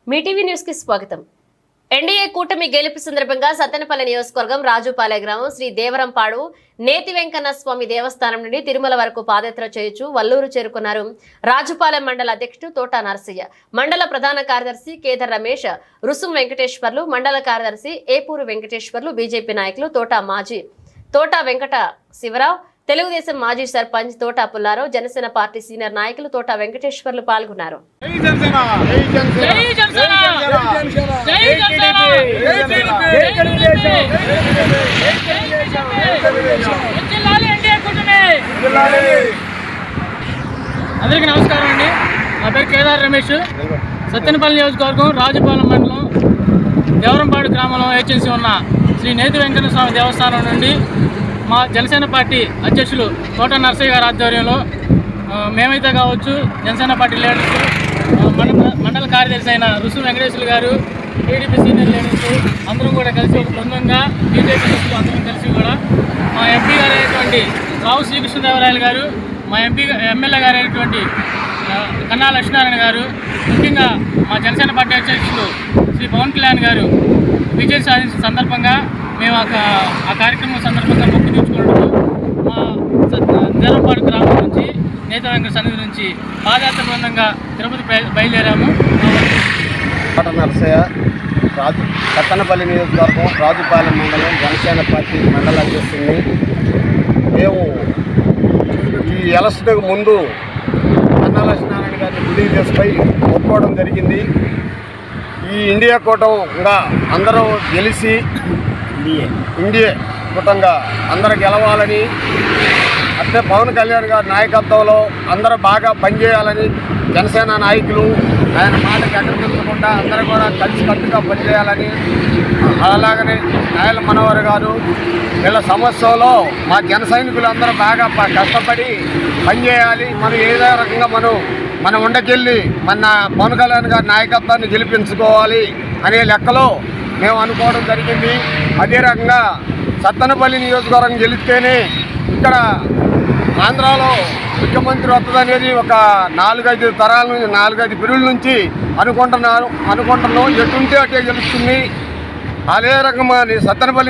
మీ TV news కి స్వాగతం. NDA కూటమి గెలుపు సందర్భంగా సత్తెనపల్లి నియోజకవర్గం రాజుపాలె గ్రామం శ్రీ దేవరంపాడు నేతి వెంకన్న స్వామి దేవస్థానం నుండి తిరుమల వరకు పాదయాత్ర చేయొచ్చు వల్లూరు చేరుకున్నారు రాజుపాలెం మండల అధ్యక్షుడు తోట నరసయ్య, మండల ప్రధాన కార్యదర్శి కేదర్ రమేష్, రుసుం వెంకటేశ్వర్లు, మండల కార్యదర్శి ఏపూరు వెంకటేశ్వర్లు, బీజేపీ నాయకులు తోట వెంకట శివరావు, తెలుగుదేశం మాజీ సర్పంచ్ తోట పుల్లారావు, జనసేన పార్టీ సీనియర్ నాయకులు తోట వెంకటేశ్వర్లు పాల్గొన్నారు. అందరికీ నమస్కారం అండి. నా పేరు కేదార్ రమేష్. సత్తెనపల్లి నియోజకవర్గం రాజుపాలెం మండలం దేవరంపాడు గ్రామంలో ఏజెన్సీ ఉన్న శ్రీ నేతి వెంకన్న స్వామి దేవస్థానం నుండి మా జనసేన పార్టీ అధ్యక్షులు తోట నరసయ్య గారి ఆధ్వర్యంలో మేమైతే కావచ్చు, జనసేన పార్టీ లీడర్స్, మండల కార్యదర్శి అయిన రుసుం వెంకటేశ్వర్లు గారు, టీడీపీ సీనియర్ లీడర్స్ అందరం కూడా కలిసి ఒక బృందంగా బీజేపీ అందరం కలిసి కూడా మా ఎంపీ గారు అయినటువంటి రావు శ్రీకృష్ణదేవరాయలు గారు, మా ఎమ్మెల్యే గారు అయినటువంటి కన్నా లక్ష్మీనారాయణ గారు, ముఖ్యంగా మా జనసేన పార్టీ అధ్యక్షులు శ్రీ పవన్ కళ్యాణ్ గారు విజయం సాధించిన సందర్భంగా మేము ఆ కార్యక్రమం సందర్భంగా మొక్కు తీర్చుకుంటూ మా దేవరంపాడు గ్రామం నుంచి నేత వెంకట సన్నిధి నుంచి పాదయాత్ర బృందంగా తిరుపతి బయలుదేరాము. తోట నరసయ్య, సత్తెనపల్లి నియోజకవర్గం రాజుపాలెం మండలం జనసేన పార్టీ మండల అధ్యక్షుడిని. మేము ఈ ఎలక్షన్కు ముందు కన్నా లక్ష్మీనారాయణ గారిని గుడి తీసుకుపోయి ఒప్పుకోవడం జరిగింది. ఈ ఇండియా కూటమిగా అందరూ గెలిచి ఇండియా కూటంగా అందరూ గెలవాలని, అంటే పవన్ కళ్యాణ్ గారి నాయకత్వంలో అందరూ బాగా పనిచేయాలని జనసేన నాయకులు ఆయన మాటకి ఎక్కడిపించకుండా అందరూ కూడా కలిసికట్టుగా పనిచేయాలని, అలాగనే నాయల మనోహర్ గారు వీళ్ళ సమస్యలో మా జన సైనికులు అందరూ బాగా కష్టపడి పనిచేయాలి, మనం ఏదో రకంగా మనం ఉండకెళ్ళి మన పవన్ కళ్యాణ్ గారి నాయకత్వాన్ని గెలిపించుకోవాలి అనే లెక్కలో మేము అనుకోవడం జరిగింది. అదే రకంగా సత్తెనపల్లి నియోజకవర్గం గెలిస్తేనే ఇక్కడ ఆంధ్రాలో ముఖ్యమంత్రి వస్తుందనేది ఒక 4-5 తరాల నుంచి 4-5 పీరియడ్ల నుంచి అనుకుంటున్నాం. ఎటుంటే అటే గెలుస్తుంది. అదే రకంగా సత్తెనపల్లి